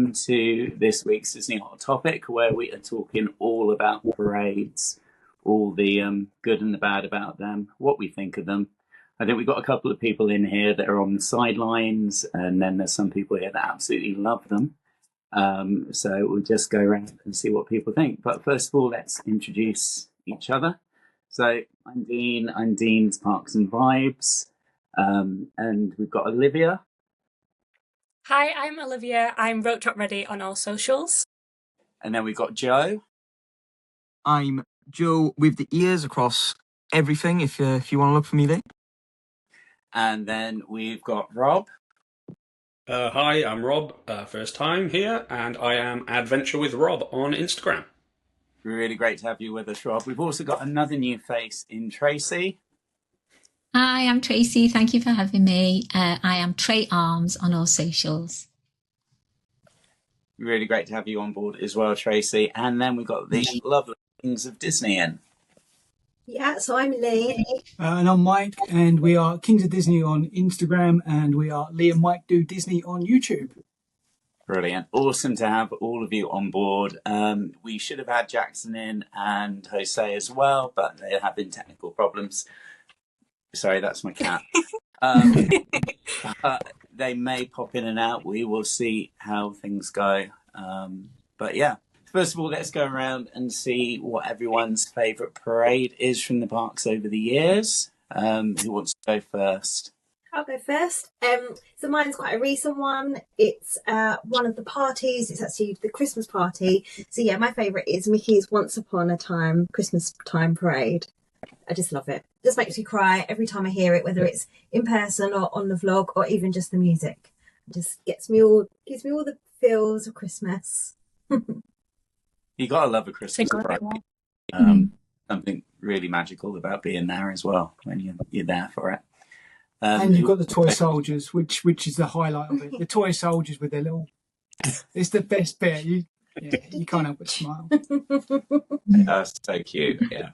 welcome to this week's Disney Hot Topic, where we are talking all about parades, all the good and the bad about them, what we think of them. I think we've got a couple of people in here that are on the sidelines, and then there's some people here that absolutely love them. So we'll just go around and see what people think. But first of all, let's introduce each other. So I'm Dean. I'm Dean's Parks and Vibes. And we've got Olivia. Hi, I'm Olivia. I'm Road Trip Ready on all socials. And then we've got Joe. I'm Joe with the ears across everything, if you want to look for me there. And then we've got Rob. Hi, I'm Rob, first time here, and I am Adventure with Rob on Instagram. Really great to have you with us, Rob. We've also got another new face in Tracey. Hi, I'm Tracey. Thank you for having me. I am Trey Arms on all socials. Really great to have you on board as well, Tracey. And then we've got the lovely Kings of Disney in. Yeah, so I'm Lee. And I'm Mike, and we are Kings of Disney on Instagram, and we are Lea Mike Do Disney on YouTube. Brilliant. Awesome to have all of you on board. We should have had Jackson in and Jose as well, but there have been technical problems. Sorry, that's my cat. They may pop in and out. We will see how things go. But yeah, first of all, let's go around and see what everyone's favourite parade is from the parks over the years. Who wants to go first? I'll go first. So mine's quite a recent one. It's one of the parties. It's actually the Christmas party. So yeah, my favourite is Mickey's Once Upon a Time Christmas Time Parade. I just love it. It just makes me cry every time I hear it, whether it's in person or on the vlog or even just the music. It just gives me all the feels of Christmas. You gotta love a Christmas parade. Something really magical about being there as well when you're there for it. And you've got the toy soldiers, which is the highlight of it. The toy soldiers with their little... It's the best bit. You can't help but smile. That's so cute, yeah.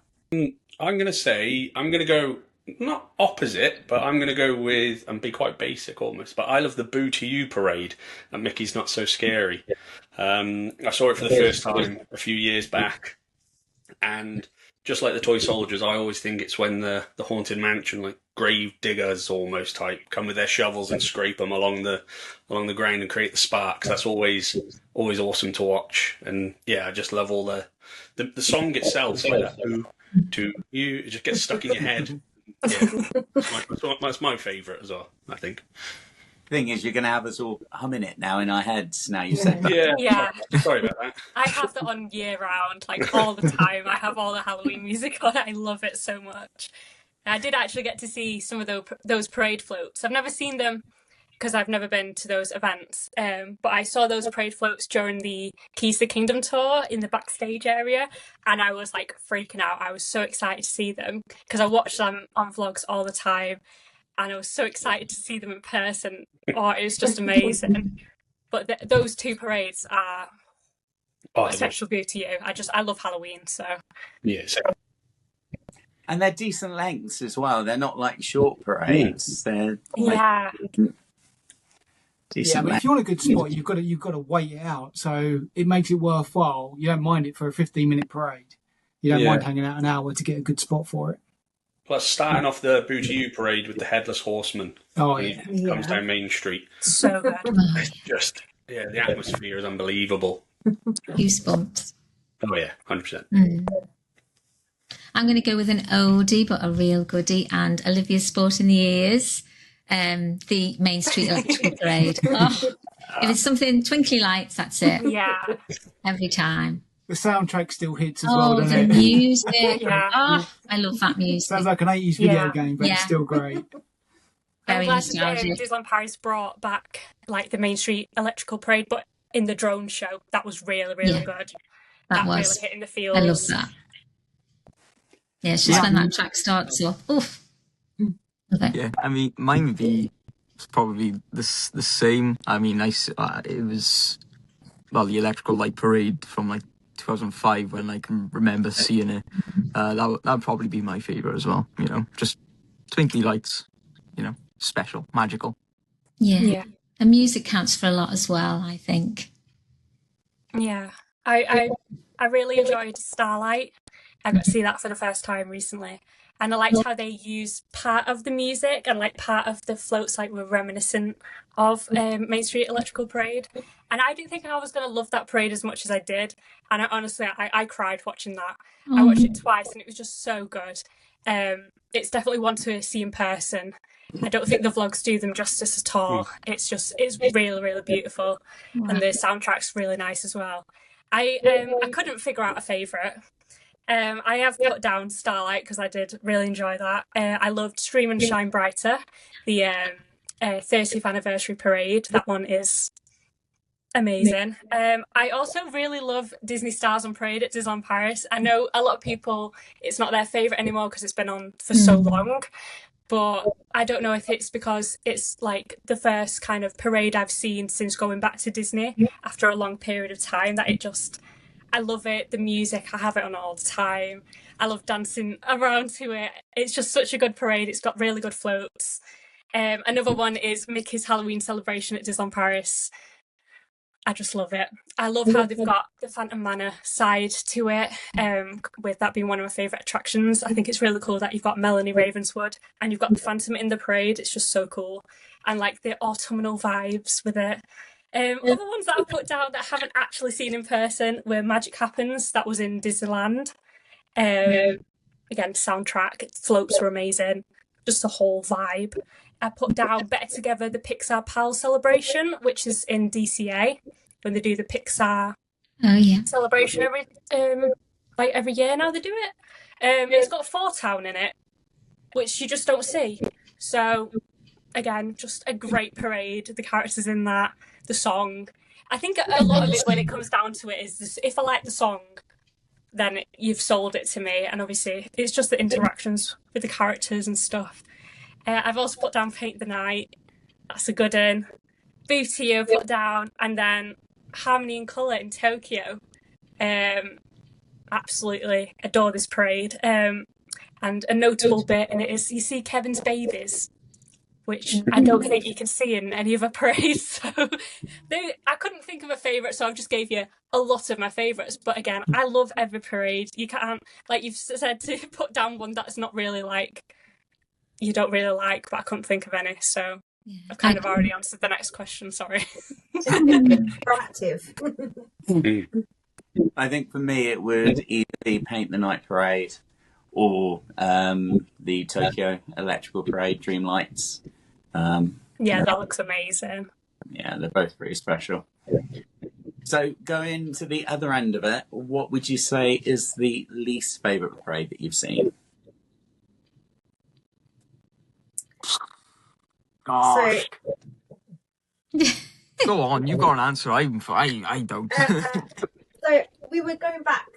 I'm going to go, not opposite, but I'm going to go with, and be quite basic almost, but I love the Boo to You parade at Mickey's Not So Scary. I saw it for the first time a few years back, and just like the toy soldiers, I always think it's when the Haunted Mansion, like grave diggers almost type, come with their shovels and scrape them along the ground and create the sparks. That's always awesome to watch. And yeah, I just love all the song itself, like that Boo to You, it just gets stuck in your head. Yeah, that's my favourite as well, I think. Thing is, you're going to have us all humming it now in our heads. Now you said that. Yeah. Sorry about that. I have that on year round, like all the time. I have all the Halloween music on. I love it so much. I did actually get to see some of those parade floats. I've never seen them because I've never been to those events. But I saw those parade floats during the Keys to the Kingdom tour in the backstage area, and I was like freaking out. I was so excited to see them because I watched them on vlogs all the time, and I was so excited to see them in person. Oh, it was just amazing. But those two parades are essential good to you. I love Halloween, so yes. And they're decent lengths as well. They're not like short parades. They're decent but if you want a good spot, you've got to wait it out. So it makes it worthwhile. You don't mind it for a 15-minute parade. You don't mind hanging out an hour to get a good spot for it. Plus, starting off the Boo to You parade with the Headless Horseman. Oh, yeah. He comes down Main Street. So good. It's just, the atmosphere is unbelievable. Goosebumps. Oh, yeah, 100%. I'm going to go with an oldie, but a real goodie, and Olivia's Sport in the Ears, the Main Street Electrical Parade. Oh, if it's something twinkly lights, that's it. Yeah. Every time. The soundtrack still hits as well, doesn't the it? music. I love that music. Sounds like an 80s video game, but it's still great. Very I'm nostalgic. glad Disneyland Paris brought back like the Main Street Electrical Parade, but in the drone show. That was really, really good. That was was really hitting the feels. I love that. Yeah, it's just when that track starts up. Oof. Okay. Yeah, I mean, mine would be probably the same. I mean, it was, the Electrical Light Parade from like 2005 when I can remember seeing it. That would probably be my favourite as well. You know, just twinkly lights, special, magical. Yeah. The music counts for a lot as well, I think. Yeah, I really enjoyed Starlight. I got to see that for the first time recently, and I liked how they used part of the music and like part of the floats like were reminiscent of Main Street Electrical Parade. And I didn't think I was going to love that parade as much as I did. And honestly, I cried watching that. I watched it twice, and it was just so good. It's definitely one to see in person. I don't think the vlogs do them justice at all. It's really, really beautiful, and the soundtrack's really nice as well. I couldn't figure out a favourite. I have put down Starlight because I did really enjoy that. I loved Stream and Shine Brighter, the 30th anniversary parade. That one is amazing. I also really love Disney Stars on Parade at Disneyland Paris. I know a lot of people, it's not their favourite anymore because it's been on for so long. But I don't know if it's because it's like the first kind of parade I've seen since going back to Disney after a long period of time that I love it. The music, I have it on all the time. I love dancing around to it. It's just such a good parade. It's got really good floats. Another one is Mickey's Halloween celebration at Disneyland Paris. I just love it. I love how they've got the Phantom Manor side to it, with that being one of my favourite attractions. I think it's really cool that you've got Melanie Ravenswood and you've got the Phantom in the parade. It's just so cool. And like the autumnal vibes with it. Other ones that I put down that I haven't actually seen in person were Magic Happens. That was in Disneyland. Again, soundtrack, floats were amazing. Just the whole vibe. I put down Better Together, the Pixar Pal celebration, which is in DCA when they do the Pixar celebration every year now they do it. It's got a Four Town in it, which you just don't see. So again, just a great parade. The characters in that, the song. I think a lot of it, when it comes down to it, is this, if I like the song, then you've sold it to me. And obviously, it's just the interactions with the characters and stuff. I've also put down Paint the Night. That's a good one. Booty I've put down. And then Harmony and Colour in Tokyo. Absolutely adore this parade. And a notable bit in it is you see Kevin's babies, which I don't think you can see in any other parade. So I couldn't think of a favourite, so I've just gave you a lot of my favourites. But again, I love every parade. You can't, like you've said, to put down one that's not really like, you don't really like, but I couldn't think of any. So I've kind of already answered the next question, sorry. Proactive. I think for me it would either be Paint the Night Parade or the Tokyo Electrical Parade, Dream Lights. Yeah, that looks amazing. Yeah, they're both pretty special. So going to the other end of it, what would you say is the least favourite parade that you've seen? Gosh. Go on, you've got an answer. I don't. So we were going back,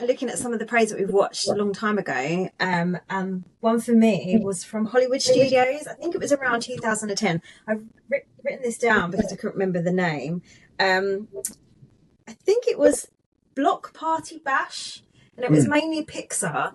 looking at some of the parades that we've watched a long time ago. And one for me was from Hollywood Studios. I think it was around 2010. I've written this down because I couldn't remember the name. I think it was Block Party Bash, and it was mainly Pixar.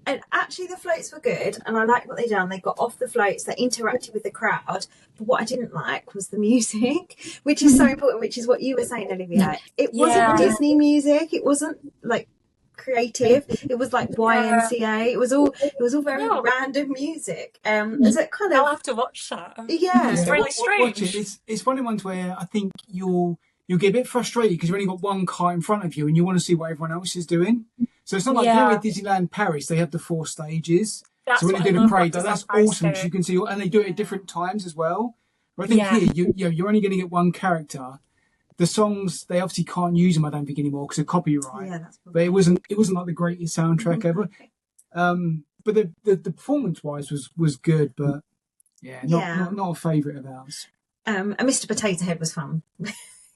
And actually the floats were good, and I liked what they done. They got off the floats, they interacted with the crowd. But what I didn't like was the music, which is so important, which is what you were saying, Olivia. It wasn't Disney music. It wasn't like creative. It was like YMCA. It was all very random music. So it kind of, I'll have to watch that. Yeah. It's really strange. Watch it. It's one of the ones where I think you'll get a bit frustrated because you've only got one car in front of you and you want to see what everyone else is doing. So it's not like at Disneyland Paris, they have the 4 stages. That's so when they do the parade, that's awesome because you can see, and they do it at different times as well. But I think here, you're only going to get one character. The songs, they obviously can't use them, I don't think, anymore because of copyright. Yeah, but it wasn't like the greatest soundtrack ever. But the performance-wise was good, but not a favourite of ours. And Mr. Potato Head was fun.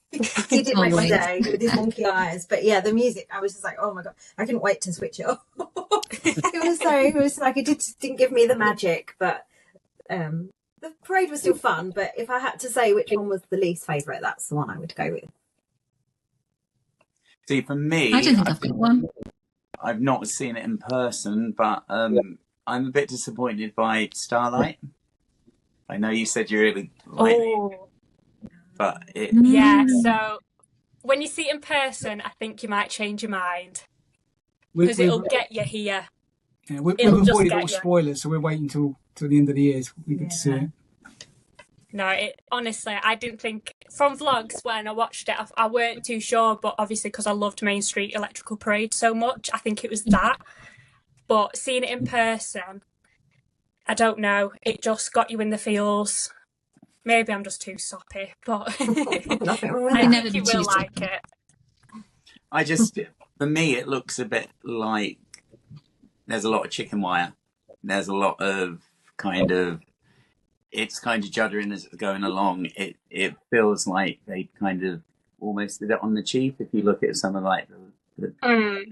He did make my day with his wonky eyes. But yeah, the music, I was just like, oh my god, I couldn't wait to switch it off. it was like, it didn't give me the magic, but the parade was still fun. But if I had to say which one was the least favourite, that's the one I would go with. See, for me, I don't think I've got one. I've not seen it in person, but I'm a bit disappointed by Starlight. I know you said you really liked it. But so when you see it in person, I think you might change your mind We've because it'll get you here. yeah, we've It'll just avoided get all you. spoilers, so we're waiting till the end of the year so we get to see it. No, honestly, I didn't think from vlogs when I watched it, I weren't too sure, but obviously because I loved Main Street Electrical Parade so much, I think it was that. But seeing it in person, I don't know, it just got you in the feels. Maybe I'm just too soppy, but I think you will like it. For me, it looks a bit like there's a lot of chicken wire. There's a lot of it's kind of juddering as it's going along. It feels like they kind of almost did it on the cheap. If you look at some of like the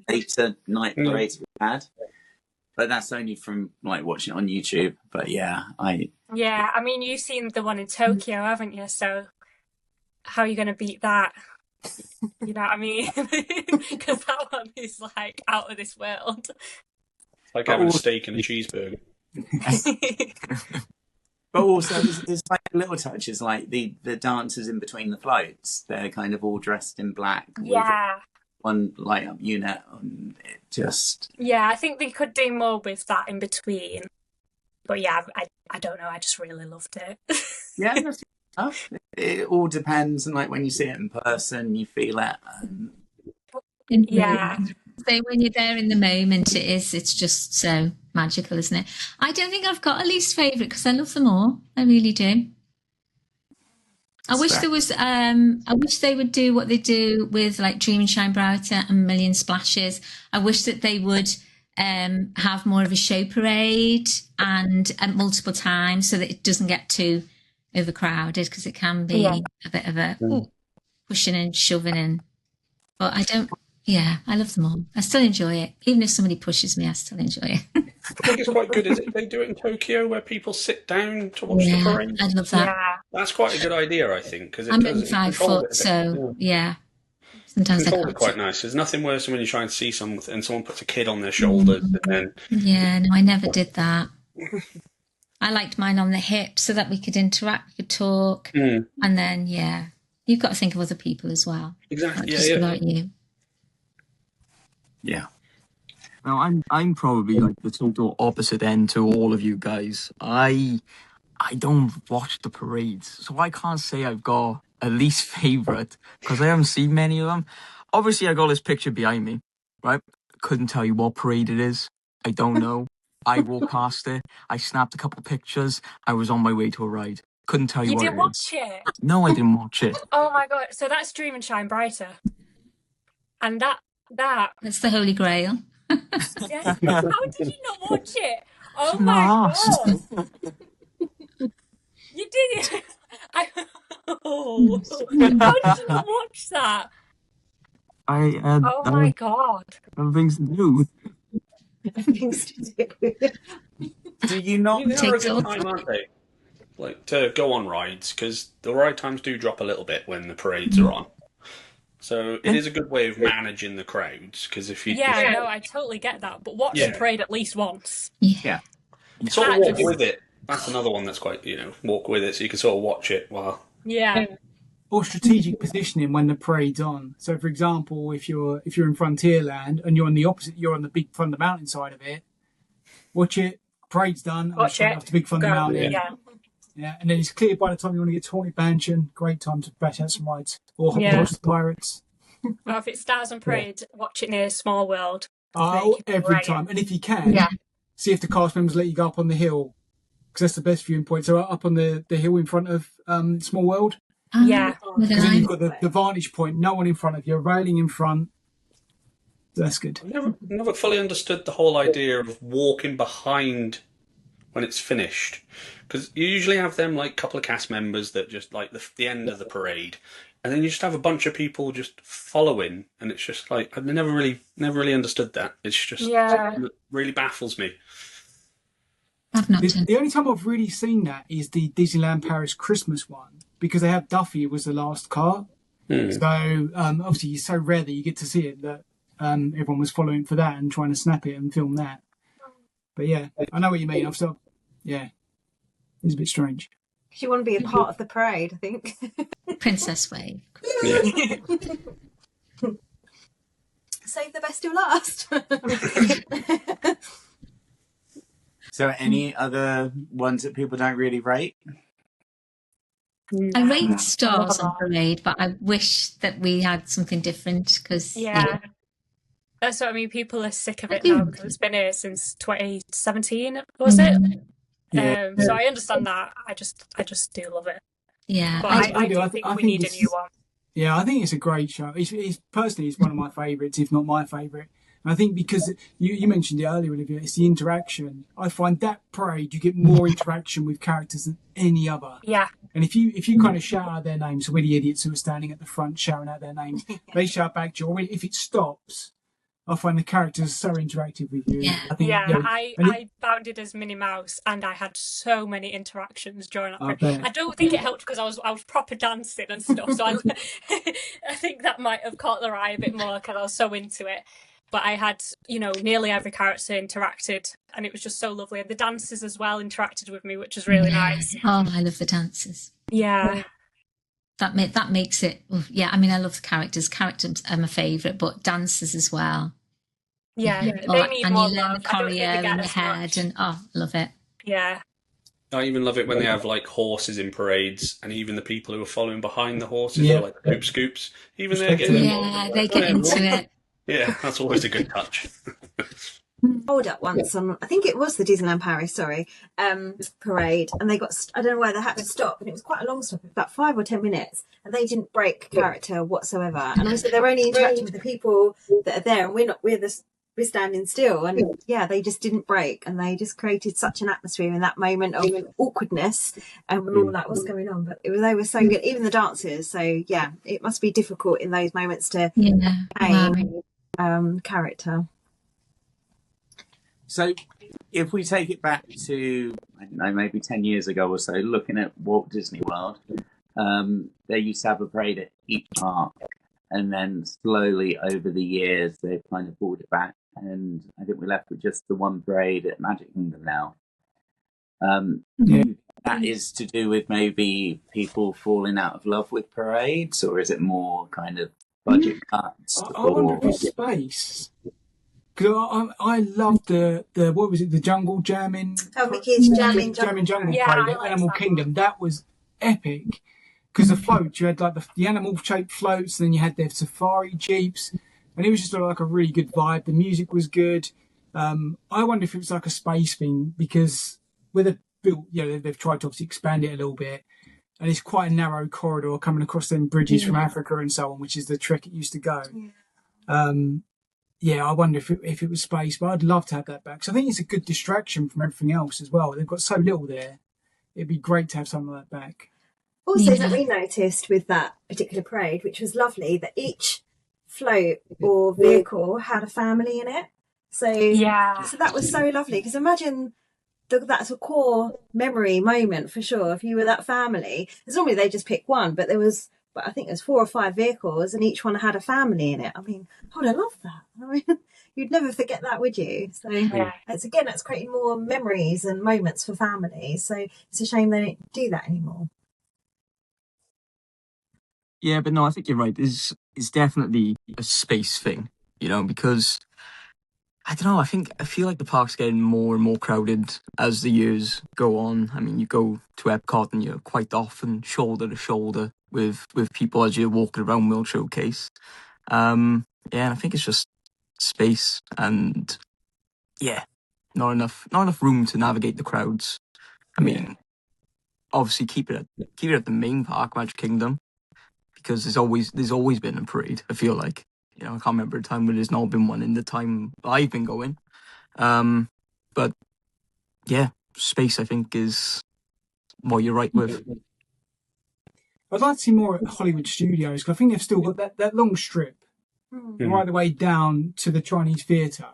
later night parades we've had, but that's only from like watching it on YouTube. But I mean, you've seen the one in Tokyo, haven't you? So how are you going to beat that? You know what I mean? Because that one is like out of this world. It's like having a steak and a cheeseburger. But also, there's like little touches, like the dancers in between the floats. They're kind of all dressed in black. Yeah. With one light up unit. And it just. Yeah, I think they could do more with that in between. But yeah, I don't know. I just really loved it. Yeah, that's enough. It all depends, and like when you see it in person, you feel it. Yeah. So when you're there in the moment, it's just so magical, isn't it? I don't think I've got a least favourite because I love them all. I really do. I wish there was. I wish they would do what they do with like Dream and Shine Brighter and Million Splashes. I wish that they would have more of a show parade and multiple times so that it doesn't get too overcrowded because it can be a bit of a pushing and shoving in. But I don't. Yeah, I love them all. I still enjoy it. Even if somebody pushes me, I still enjoy it. I think it's quite good, is it? They do it in Tokyo where people sit down to watch the parade. I love that. Yeah. That's quite a good idea, I think. Cause I'm only 5 foot, so yeah. Sometimes I control can't. it quite nice. There's nothing worse than when you try and see someone and someone puts a kid on their shoulders and then... Yeah, no, I never did that. I liked mine on the hip so that we could interact, we could talk, and then, you've got to think of other people as well. Exactly, not just about you. Yeah. Now I'm probably like the total opposite end to all of you guys. I don't watch the parades, so I can't say I've got a least favourite because I haven't seen many of them. Obviously, I got this picture behind me, right? Couldn't tell you what parade it is. I don't know. I walked past it. I snapped a couple pictures. I was on my way to a ride. Couldn't tell you what it is. You didn't watch it? No, I didn't watch it. Oh my god! So that's Dream and Shine Brighter, and that's the Holy Grail. Yeah. How did you not watch it? Oh my god! You did it. How did you not watch that? Oh my god! Things to do. Do you not? They're a good time, aren't they? Like to go on rides because the ride times do drop a little bit when the parades are on. So it is a good way of managing the crowds because if you no, I totally get that. But watch the parade at least once. Yeah. Sort of walk with it. That's another one that's quite walk with it so you can sort of watch it while. Yeah. Or strategic positioning when the parade's on. So, for example, if you're in Frontierland and you're on the opposite, you're on the big front of the mountain side of it. Watch it. Parade's done. Watch it. Off the big front of the mountain. Yeah. And then it's clear by the time you want to get to Haunted Mansion. Great time to bash out some rides. Or watch the Pirates. Well, if it's Stars on Parade, watch it near Small World. Every time. And if you can, see if the cast members let you go up on the hill. Because that's the best viewing point. So up on the hill in front of Small World. Yeah. Because then you've got the vantage point, no one in front of you, railing in front. That's good. I've never fully understood the whole idea of walking behind when it's finished. Because you usually have them like couple of cast members that just like the end of the parade. And then you just have a bunch of people just following. And it's just like, I've never really understood that. It's just it really baffles me. I've not done. The only time I've really seen that is the Disneyland Paris Christmas one. Because they have Duffy was the last car. So obviously it's so rare that you get to see it that everyone was following for that and trying to snap it and film that. But yeah, I know what you mean. It's a bit strange. You want to be a part of the parade, I think. Princess Wave. Yeah. save the best till last. So any other ones that people don't really rate? I rate Stars on Parade, but I wish that we had something different because that's what I mean. People are sick of it now because it's been here since 2017, was it? So I understand that. I just do love it. Yeah, but I do think we need a new one. Yeah, I think it's a great show. Personally, it's one of my favourites, if not my favourite. And I think because you mentioned it earlier, Olivia, it's the interaction. I find that parade, you get more interaction with characters than any other. Yeah. And if you kind of shout out their names, so we're the idiots who are standing at the front shouting out their names, they shout back to you. Or if it stops, I find the characters so interactive with you. Yeah, I bounded as Minnie Mouse, and I had so many interactions during that parade. I don't think it helped because I was proper dancing and stuff, so I think that might have caught their eye a bit more because I was so into it. But I had, nearly every character interacted, and it was just so lovely. And the dancers as well interacted with me, which was really nice. Oh, I love the dancers. Yeah. That makes it. Yeah, I mean, I love the characters. Characters are my favourite, but dancers as well. Yeah, they need more love. The choreo in your head, and love it. Yeah. I even love it when they have like horses in parades, and even the people who are following behind the horses are like hoop scoops. Even they're getting they get into it. Yeah, that's always a good touch. Hold up once on, I think it was the Disneyland Paris, parade, and they got, I don't know why they had to stop, and it was quite a long stop, about 5 or 10 minutes, and they didn't break character whatsoever. And also they're only interacting with the people that are there, and we're standing still, and they just didn't break, and they just created such an atmosphere in that moment of awkwardness, and we're all like, what's going on? But they were so good, even the dancers. So yeah, it must be difficult in those moments to character. So if we take it back to, I don't know, maybe 10 years ago or so, looking at Walt Disney World, they used to have a parade at each park, and then slowly over the years they've kind of pulled it back, and I think we're left with just the one parade at Magic Kingdom now. That is to do with maybe people falling out of love with parades, or is it more kind of budget cuts? I wonder if it's space. Because I loved the what was it, the Jungle Jamming? Oh, Mickey's Jamming Jungle Parade at Animal Kingdom. That was epic. Because the floats, you had like the animal-shaped floats, and then you had their safari jeeps, and it was just like a really good vibe. The music was good. I wonder if it was like a space thing, because with a built, they've tried to obviously expand it a little bit, and it's quite a narrow corridor coming across them bridges from Africa and so on, which is the trek it used to go. I wonder if it was space, but I'd love to have that back. So I think it's a good distraction from everything else as well. They've got so little there. It'd be great to have some of that back. Also, that we noticed with that particular parade, which was lovely, that each float or vehicle had a family in it. So that was so lovely, because imagine that's a core memory moment for sure. If you were that family, because normally they just pick one, but I think there's 4 or 5 vehicles, and each one had a family in it. I mean, I love that. I mean, you'd never forget that, would you? So that's creating more memories and moments for families. So it's a shame they don't do that anymore. Yeah, but no, I think you're right. It's definitely a space thing, because I don't know. I feel like the park's getting more and more crowded as the years go on. I mean, you go to Epcot and you're quite often shoulder to shoulder with people as you're walking around World Showcase. And I think it's just space and not enough room to navigate the crowds. I mean, obviously keep it at the main park, Magic Kingdom, because there's always been a parade. I feel like, I can't remember a time where there's not been one in the time I've been going. But yeah, space, I think, is what you're right with. I'd like to see more at Hollywood Studios, because I think they've still got that long strip right the way down to the Chinese Theatre,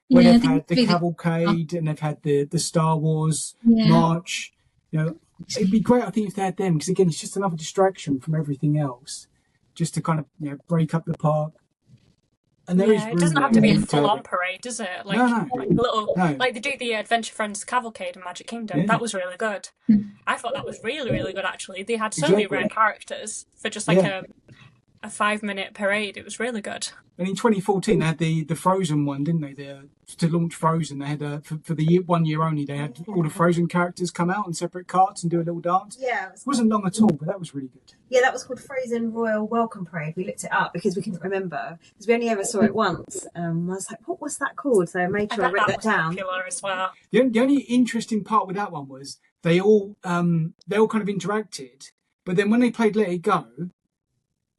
where they've had the cavalcade and they've had the Star Wars march. It'd be great, I think, if they had them, because again, it's just another distraction from everything else, just to kind of break up the park. And it doesn't have to be a full-on parade, does it? Like, no. Like they do the Adventure Friends cavalcade in Magic Kingdom. Yeah. That was really good. I thought that was really, really good, actually. They had so many rare characters for just like a 5-minute parade. It was really good. And in 2014, they had the Frozen one, didn't they? To launch Frozen, they had for the 1 year only. They had all the Frozen characters come out on separate carts and do a little dance. Yeah, it wasn't long at all, but that was really good. Yeah, that was called Frozen Royal Welcome Parade. We looked it up because we couldn't remember because we only ever saw it once. I was like, what was that called? So I made sure I wrote that down. Popular as well. The only interesting part with that one was they all kind of interacted, but then when they played Let It Go,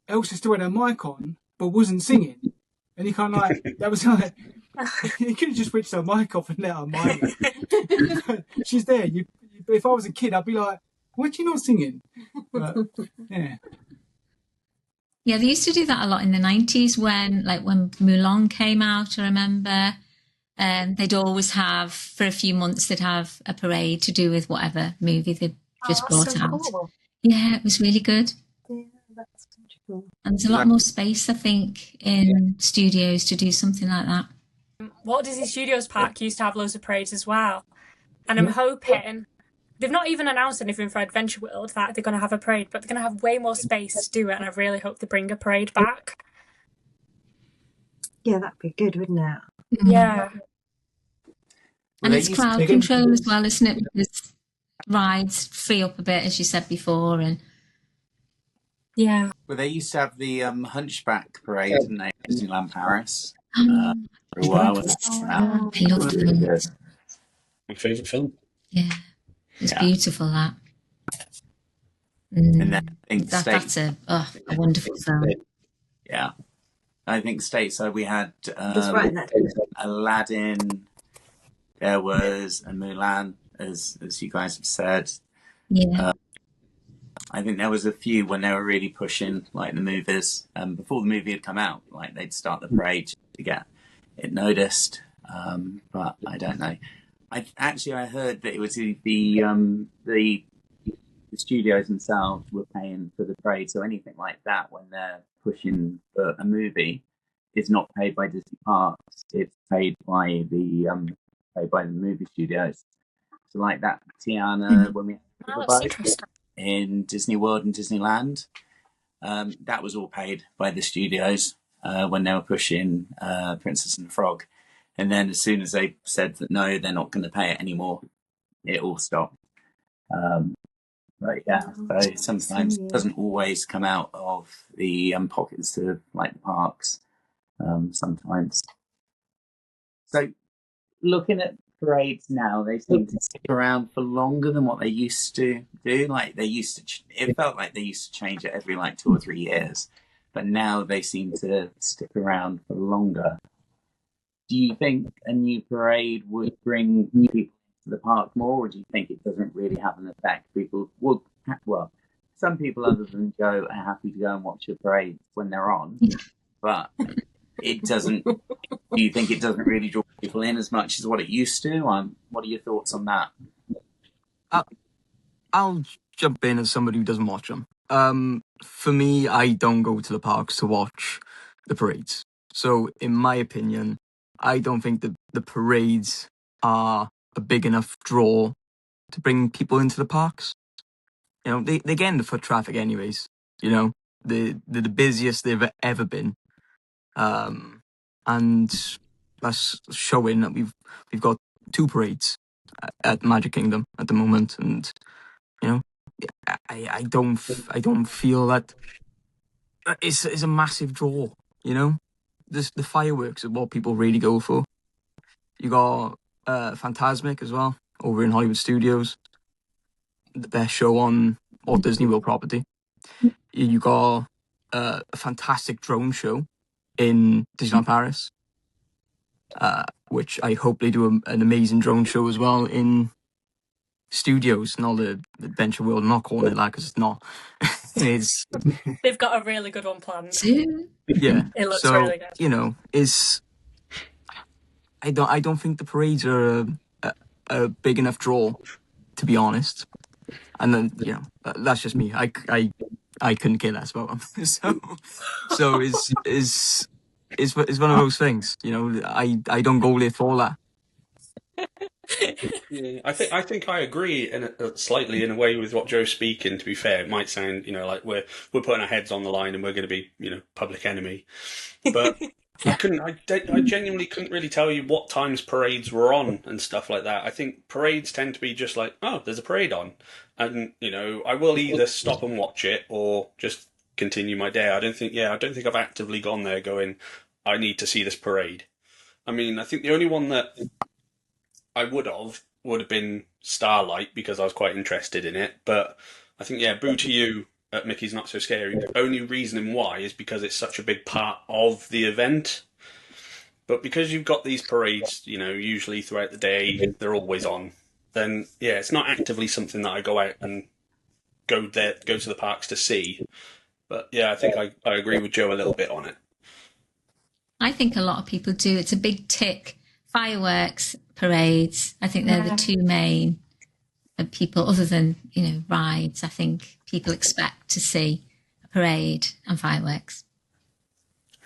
Elsa still had her mic on but wasn't singing, and you kind of like that was like you could have just switched her mic off and let her mic. She's there. If I was a kid, I'd be like, "Why'd you not singing?" But, yeah. Yeah, they used to do that a lot in the 90s when Mulan came out, I remember. They'd always have, for a few months, they'd have a parade to do with whatever movie they'd just brought out. Cool. Yeah, it was really good. Yeah, that's cool. And there's a lot more space, I think, in studios to do something like that. Walt Disney Studios Park used to have loads of parades as well. And I'm hoping... They've not even announced anything for Adventure World that they're going to have a parade, but they're going to have way more space to do it, and I really hope they bring a parade back. Yeah, that'd be good, wouldn't it? Yeah. And it's crowd control as well, isn't it? Because rides free up a bit, as you said before, and yeah. Well, they used to have the Hunchback parade, didn't they? Disneyland Paris. For a while. I love them. My favourite film. Yeah. It's beautiful, that. And then I think that's a wonderful film. Yeah. I think stateside we had Aladdin, there was a Mulan, as you guys have said. Yeah. I think there was a few when they were really pushing like the movies. Before the movie had come out, like they'd start the parade to get it noticed. But I don't know. I heard that it was the studios themselves were paying for the parade, so anything like that when they're pushing for a movie is not paid by Disney Parks. It's paid by the movie studios. So like that Tiana when we had in Disney World and Disneyland, that was all paid by the studios when they were pushing Princess and the Frog. And then as soon as they said that no, they're not going to pay it anymore, it all stopped. But yeah, so sometimes it doesn't always come out of the pockets of like the parks. Sometimes. So looking at parades now, they seem to stick around for longer than what they used to do. Like they used to, it felt like they used to change it every like 2 or 3 years, but now they seem to stick around for longer. Do you think a new parade would bring people to the park more, or do you think it doesn't really have an effect? People would, well, some people other than Joe are happy to go and watch the parade when they're on, but it doesn't. Do you think it doesn't really draw people in as much as what it used to? What are your thoughts on that? I'll jump in as somebody who doesn't watch them. For me, I don't go to the parks to watch the parades. So, in my opinion, I don't think that the parades are a big enough draw to bring people into the parks. You know, they get in the foot traffic anyways. You know, they're the busiest they've ever been. And that's showing that we've got 2 parades at Magic Kingdom at the moment, and you know, I don't feel that it's a massive draw. You know, the fireworks are what people really go for. You got Fantasmic as well over in Hollywood Studios, the best show on Walt Disney World property. You got a fantastic drone show in Disneyland Paris, which I hope they do an amazing drone show as well in studios, not the Adventure World. I'm not calling it that because it's not. It's they've got a really good one planned. Yeah, it looks really good. You know, I don't think the parades are a big enough draw, to be honest. And then you know, that's just me. I couldn't care less about them. so it's one of those things. You know, I don't go there for that. Yeah, I think I agree slightly in a way with what Joe's speaking. To be fair, it might sound like we're putting our heads on the line and we're going to be public enemy, but I genuinely couldn't really tell you what times parades were on and stuff like that. I think parades tend to be just like, oh, there's a parade on, and I will either stop and watch it or just continue my day. I don't think I've actively gone there going, I need to see this parade. I mean, I think the only one that I would have been Starlight because I was quite interested in it. But I think, Boo to You at Mickey's Not So Scary. The only reasoning why is because it's such a big part of the event. But because you've got these parades, usually throughout the day, they're always on, then, it's not actively something that I go out and go to the parks to see. But, I think I agree with Joe a little bit on it. I think a lot of people do. It's a big tick. Fireworks, parades. I think they're the two main people, other than rides. I think people expect to see a parade and fireworks.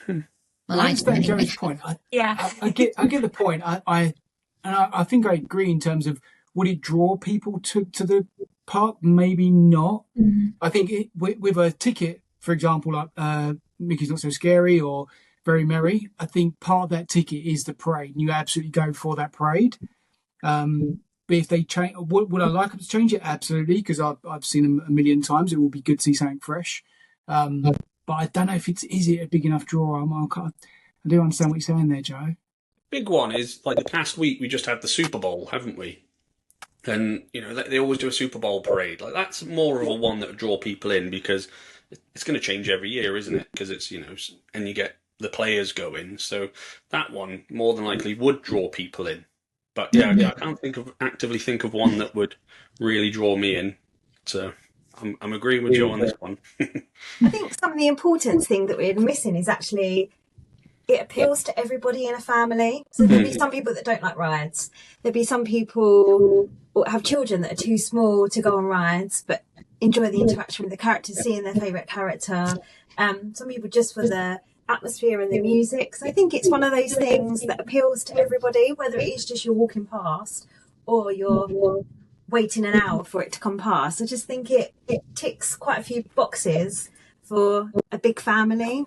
Well, I understand Joey's point. I get the point. I think I agree in terms of, would it draw people to the park? Maybe not. Mm-hmm. I think with a ticket, for example, like Mickey's Not So Scary or Very Merry, I think part of that ticket is the parade, and you absolutely go for that parade. But if they change, would I like them to change it? Absolutely, because I've seen them a million times. It will be good to see something fresh. But I don't know if is it a big enough draw. I do understand what you're saying there, Joe. Big one is, like, the past week we just had the Super Bowl, haven't we? And they always do a Super Bowl parade. Like, that's more of a one that would draw people in because it's going to change every year, isn't it? Because it's and you get the players going, so that one more than likely would draw people in. But I can't actively think of one that would really draw me in. So I'm agreeing with Joe on this one. I think some of the important thing that we're missing is actually it appeals to everybody in a family. So there'll be some people that don't like rides. There'll be some people who have children that are too small to go on rides, but enjoy the interaction with the characters, seeing their favourite character. Some people just for the atmosphere and the music. So I think it's one of those things that appeals to everybody, whether it is just you're walking past or you're waiting an hour for it to come past. I just think it ticks quite a few boxes for a big family.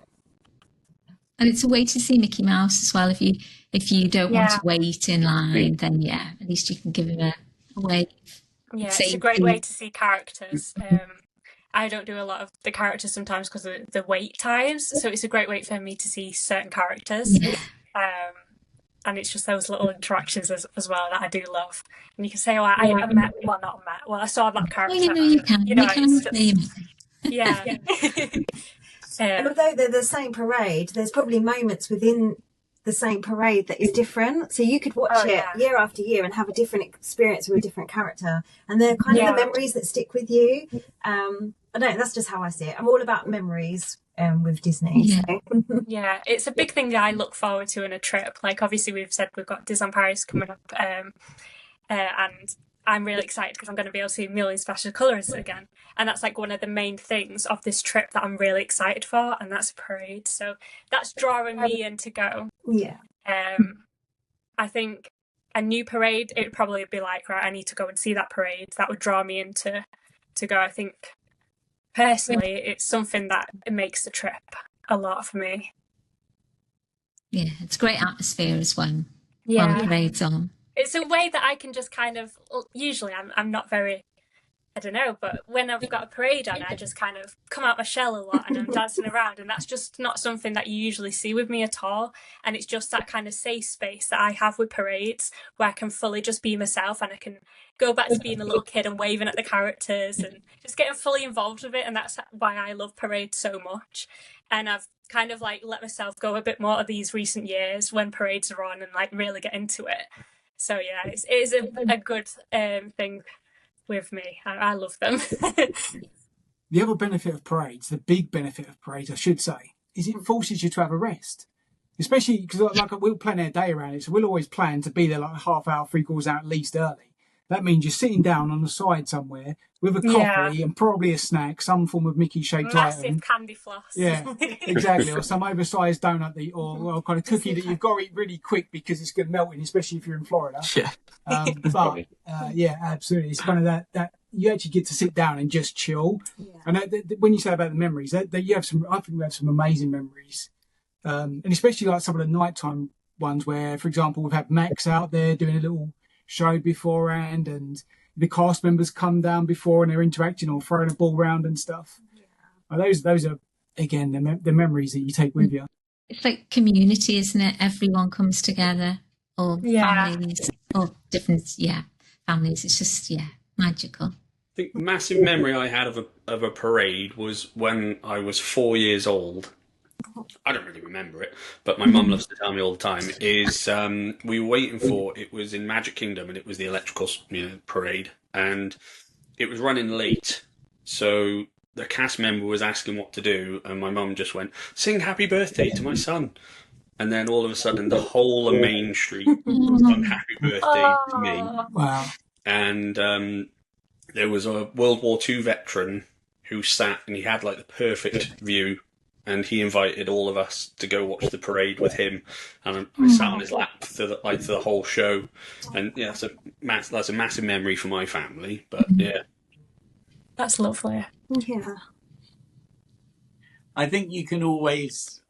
And it's a way to see Mickey Mouse as well. If you don't want to wait in line, then at least you can give him a wave. Yeah, it's a great way to see characters. I don't do a lot of the characters sometimes because of the wait times, so it's a great way for me to see certain characters. And it's just those little interactions as well that I do love. And you can say, I saw that character. You can. Yeah. And although they're the same parade, there's probably moments within the same parade that is different. So you could watch it year after year and have a different experience with a different character. And they're kind of the memories that stick with you. I don't know, that's just how I see it. I'm all about memories with Disney. Yeah. So. Yeah, it's a big thing that I look forward to in a trip. Like, obviously, we've said we've got Disneyland Paris coming up. And I'm really excited because I'm going to be able to see Million Special Colours again. And that's like one of the main things of this trip that I'm really excited for, and that's a parade. So that's drawing me in to go. Yeah. I think a new parade, it would probably be like, right, I need to go and see that parade. That would draw me in to go. I think personally, it's something that it makes the trip a lot for me. Yeah, it's a great atmosphere as well. While the parade's on. It's a way that I can just kind of, usually I'm not very, I don't know, but when I've got a parade on, I just kind of come out my shell a lot and I'm dancing around, and that's just not something that you usually see with me at all. And it's just that kind of safe space that I have with parades where I can fully just be myself and I can go back to being a little kid and waving at the characters and just getting fully involved with it. And that's why I love parades so much. And I've kind of like let myself go a bit more of these recent years when parades are on and like really get into it. So yeah, it is a good thing with me. I love them. The other benefit of parades, the big benefit of parades, I should say, is it forces you to have a rest. Especially because like we'll plan our day around it, so we'll always plan to be there like a half hour, 3/4 hour at least early. that means you're sitting down on the side somewhere with a coffee and probably a snack, some form of Mickey-shaped massive item. candy floss. Yeah, exactly. Or some oversized donut or kind of cookie that you've got to eat really quick because it's going to melt in, especially if you're in Florida. Yeah. Yeah, absolutely. It's kind of that you actually get to sit down and just chill. Yeah. And when you say about the memories, that you have some, I think we have some amazing memories. And especially like some of the nighttime ones where, for example, we've had Max out there doing a little show beforehand, and the cast members come down before and they're interacting or throwing a ball around and stuff. Yeah. Those are, again, the memories that you take with you. It's like community, isn't it? Everyone comes together, or families, or different, families. It's just, magical. I think the massive memory I had of a parade was when I was 4 years old. I don't really remember it, but my mum loves to tell me all the time, is we were waiting for, it was in Magic Kingdom, and it was the electrical parade, and it was running late, so the cast member was asking what to do, and my mum just went, "Sing happy birthday to my son." And then all of a sudden the whole of Main Street sung happy birthday to me. Wow. And there was a World War II veteran who sat, and he had like the perfect view, and he invited all of us to go watch the parade with him, and I sat on his lap for the whole show, and that's a massive memory for my family. But that's lovely. Yeah, I think you can always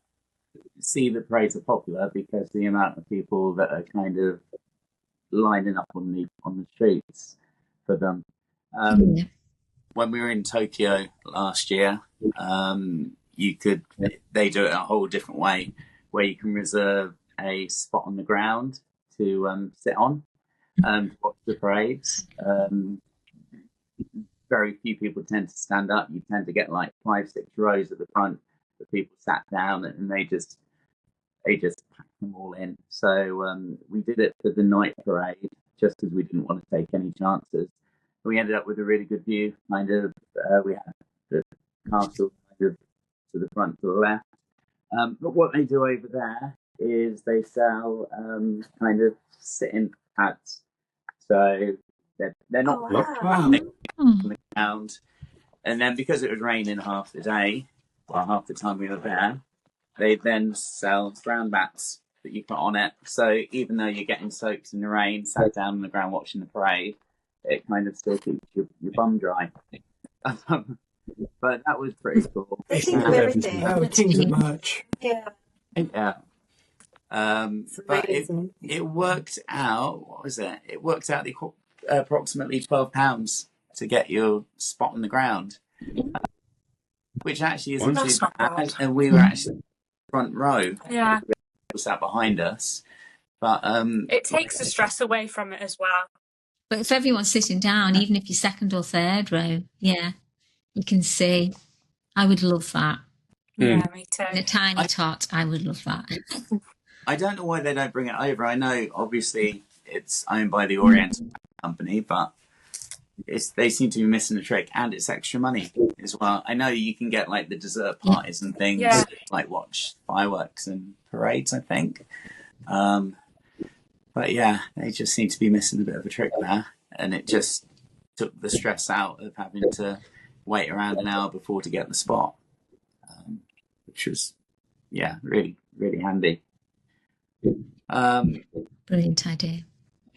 see that parades are popular because the amount of people that are kind of lining up on the streets for them. When we were in Tokyo last year, they do it a whole different way, where you can reserve a spot on the ground to sit on and watch the parades. Very few people tend to stand up. You tend to get like 5-6 rows at the front that people sat down, and they just pack them all in. So we did it for the night parade just because we didn't want to take any chances. We ended up with a really good view. We had the castle kind of to the front, to the left. But what they do over there is they sell kind of sitting pads. So they're not on the ground. And then because it was raining half the day, or half the time we were there, they then sell ground mats that you put on it. So even though you're getting soaked in the rain, sat down on the ground watching the parade, it kind of still keeps your bum dry. But that was pretty cool. They think of everything. Kings of merch. Yeah. Yeah. But it worked out, what was it? It worked out approximately £12 to get your spot on the ground, which actually isn't too bad. And we were actually front row. Yeah. People sat behind us. But it takes the stress away from it as well. But if everyone's sitting down, even if you're second or third row, you can see. I would love that. Yeah, me too. In a tiny tot, I would love that. I don't know why they don't bring it over. I know, obviously, it's owned by the Oriental company, but they seem to be missing the trick, and it's extra money as well. I know you can get like the dessert parties and things, like watch fireworks and parades, I think. But yeah, they just seem to be missing a bit of a trick there, and it just took the stress out of having to wait around an hour before to get the spot, which was, really, really handy. Brilliant idea.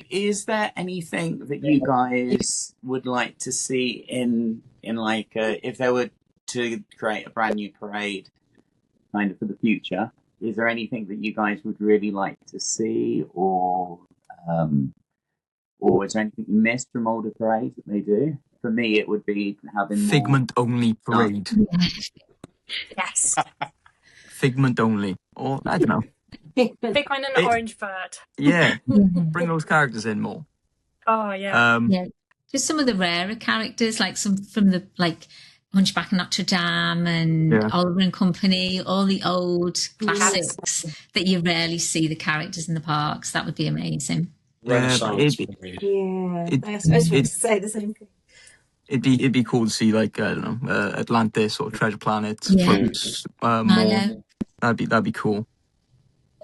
Is there anything that you guys would like to see in like if they were to create a brand new parade kind of for the future? Is there anything that you guys would really like to see, or is there anything you missed from older parades that they do? For me, it would be having Figment only parade. Yes. Figment only, or I don't know. Figment and an orange bird. Yeah, bring those characters in more. Oh yeah. Just some of the rarer characters, like some from the Hunchback of Notre Dame and Oliver and Company, all the old classics that you rarely see the characters in the parks. That would be amazing. Renaissance. I was supposed to say the same thing. It'd be cool to see like I don't know, Atlantis or Treasure Planet. Yeah. More. That'd be cool.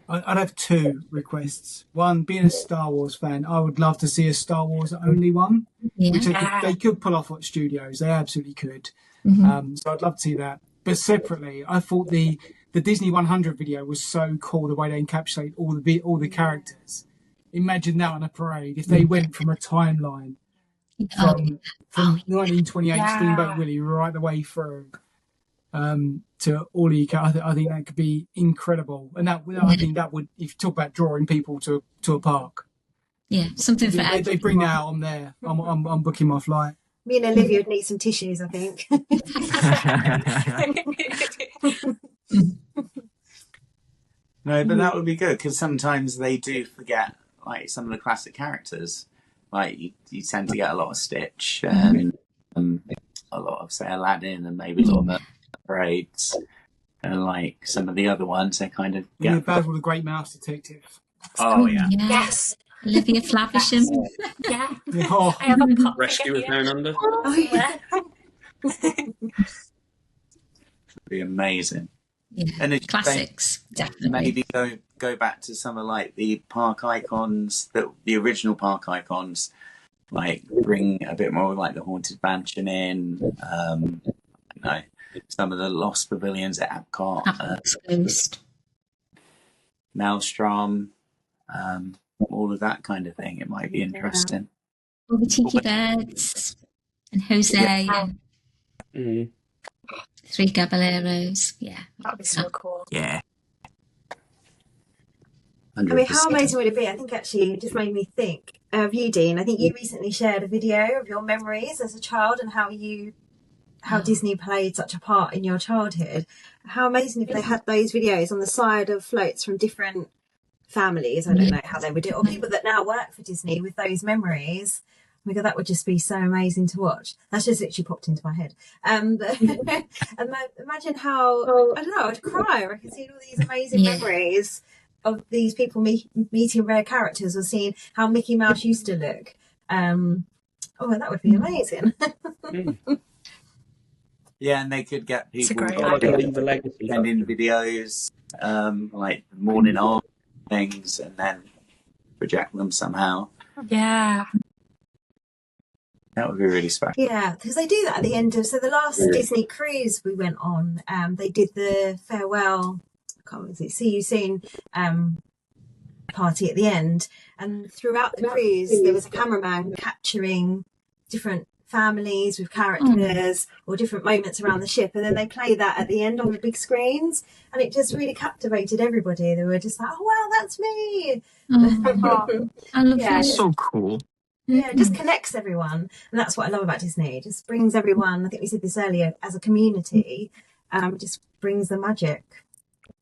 I'd have two requests. One, being a Star Wars fan, I would love to see a Star Wars only one, which they could pull off at studios. They absolutely could. So I'd love to see that. But separately, I thought the Disney 100 video was so cool, the way they encapsulate all the characters. Imagine that on a parade, if they went from a timeline from 1928 Steamboat Willie right the way through to all of you. I think that could be incredible, and I think that would, if you talk about drawing people to a park. Yeah, something for they bring that out on there. I'm booking my flight. Me and Olivia would need some tissues, I think. No, but that would be good, because sometimes they do forget like some of the classic characters. Like you tend to get a lot of Stitch and a lot of, say, Aladdin, and maybe a lot of parades, and like some of the other ones, they kind of get. Basil the Great Mouse Detective. Oh yeah. Yes. Olivia Flavisham. Yeah. Oh. I have a pop. Rescue Down Under. Oh yeah. It'd be amazing. Yeah. And Classics, definitely. Maybe go back to some of like the park icons, the original park icons, like bring a bit more like the Haunted Mansion in, some of the Lost Pavilions at Epcot, Maelstrom, all of that kind of thing. It might be interesting. All the Tiki Birds and Jose and Three Caballeros. Yeah. That'd be so cool. Yeah. 100%. I mean, how amazing would it be? I think actually it just made me think of you, Dean. I think you recently shared a video of your memories as a child and how Disney played such a part in your childhood. How amazing if they had those videos on the side of floats from different families. I don't know how they would do it, or people that now work for Disney with those memories. Oh my God, that would just be so amazing to watch. That's just literally popped into my head. Imagine how, I don't know, I'd cry. I could see all these amazing memories of these people meeting rare characters, or seeing how Mickey Mouse used to look. That would be amazing. Yeah, and they could get people sending videos, like morning art things, and then project them somehow. Yeah. That would be really special. Yeah, because they do that at the end of. So the last Disney cruise we went on, they did the farewell. I can't remember, see you soon party at the end, and throughout the cruise there was a cameraman capturing different families with characters or different moments around the ship, and then they play that at the end on the big screens, and it just really captivated everybody. They were just like, "Oh wow, that's me!" I love that. That's so cool. Yeah, it just connects everyone, and that's what I love about Disney. It just brings everyone. I think we said this earlier, as a community, just brings the magic.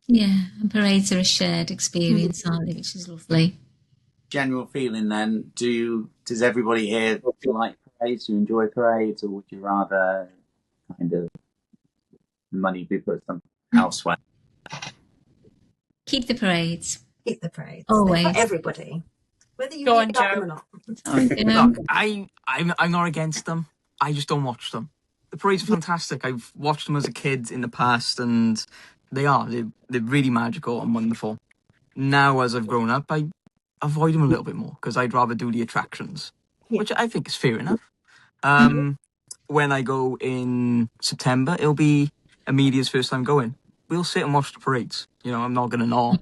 Yeah, and parades are a shared experience, aren't they? Which is lovely. General feeling then, does everybody here like parades? Do you enjoy parades, or would you rather kind of money be put some elsewhere? Keep the parades. Keep the parades. Always. For everybody. Whether you Go on, like them Joe. or not. Look, I'm not against them. I just don't watch them. The parades are fantastic. I've watched them as a kid in the past, and they're really magical and wonderful. Now, as I've grown up, I avoid them a little bit more, because I'd rather do the attractions, which I think is fair enough. When I go in September, it'll be Amelia's first time going. We'll sit and watch the parades. I'm not going to not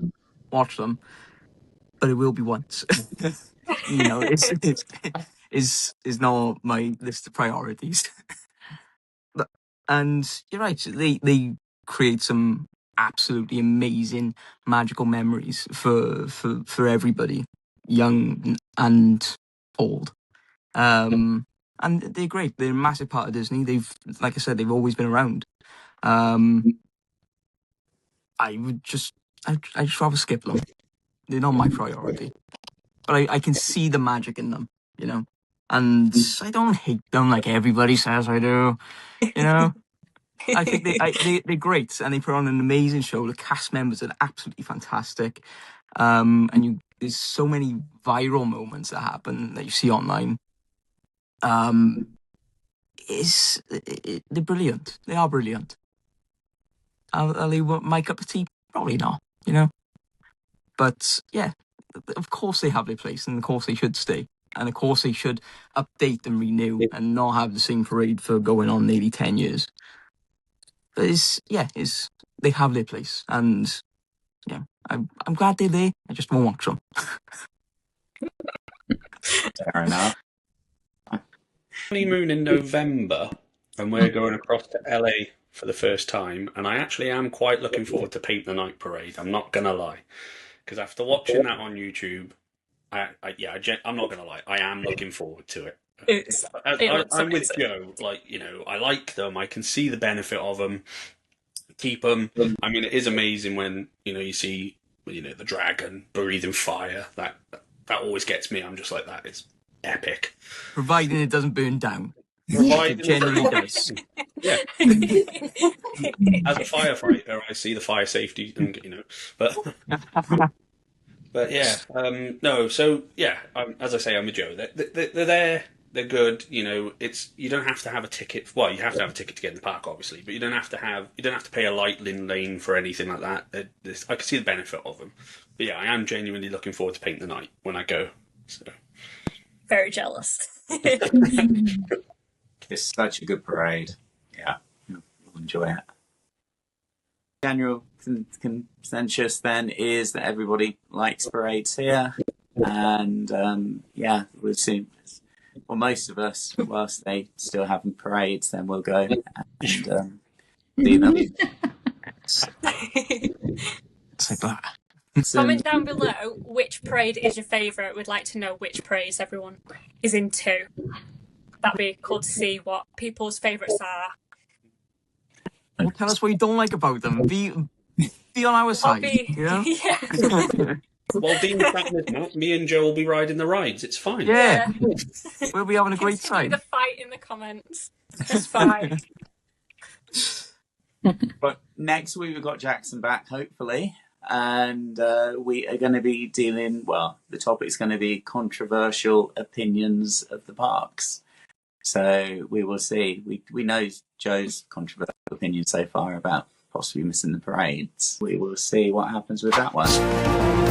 watch them, but it will be once. It's not my list of priorities. And you're right, they create some absolutely amazing magical memories for everybody, young and old. And they're great. They're a massive part of Disney. Like I said, they've always been around. I'd just rather skip them. They're not my priority. But I can see the magic in them, And I don't hate them like everybody says I do, I think they're great, and they put on an amazing show. The cast members are absolutely fantastic. There's so many viral moments that happen that you see online. They're brilliant. They are brilliant. Are they my cup of tea? Probably not, But yeah, of course they have their place, and of course they should stay. And of course they should update and renew and not have the same parade for going on nearly 10 years. But they have their place, and yeah, I'm glad they're there. I just won't watch them. Fair enough. Honeymoon in November, and we're going across to LA for the first time, and I actually am quite looking forward to Paint the Night Parade. I'm not gonna lie, because after watching that on YouTube, I'm not gonna lie, I am looking forward to it. I'm with Joe. Like, you know, I like them. I can see the benefit of them. Keep them. I mean, it is amazing when, you know, you see, you know, the dragon breathing fire. That always gets me. I'm just like, that is epic. Providing it doesn't burn down. Providing it generally does. Yeah. As a firefighter, I see the fire safety, and you know, but yeah, no. So yeah, as I say, I'm a Joe. They're there. They're good. You know, you don't have to have a ticket. Well, you have to have a ticket to get in the park, obviously, but you don't have to pay a lightning lane for anything like that. I can see the benefit of them. But yeah, I am genuinely looking forward to Paint the Night when I go. So. Very jealous. It's such a good parade. Yeah, you'll enjoy it. General consensus then is that everybody likes parades here, and yeah, we'll soon. Well, most of us, whilst they still having parades, then we'll go and see them. It's like that. Comment down below which parade is your favourite. We'd like to know which parades everyone is into. That'd be cool to see what people's favourites are. Well, tell us what you don't like about them. Be on our side. You know? Yeah. While Dean's back with Matt, me and Joe will be riding the rides. It's fine. Yeah. We'll be having a great time. The fight in the comments. It's fine. But next week we've got Jackson back, hopefully. And we are going to be the topic's going to be controversial opinions of the parks. So we will see. We know Joe's controversial opinion so far about possibly missing the parades. We will see what happens with that one.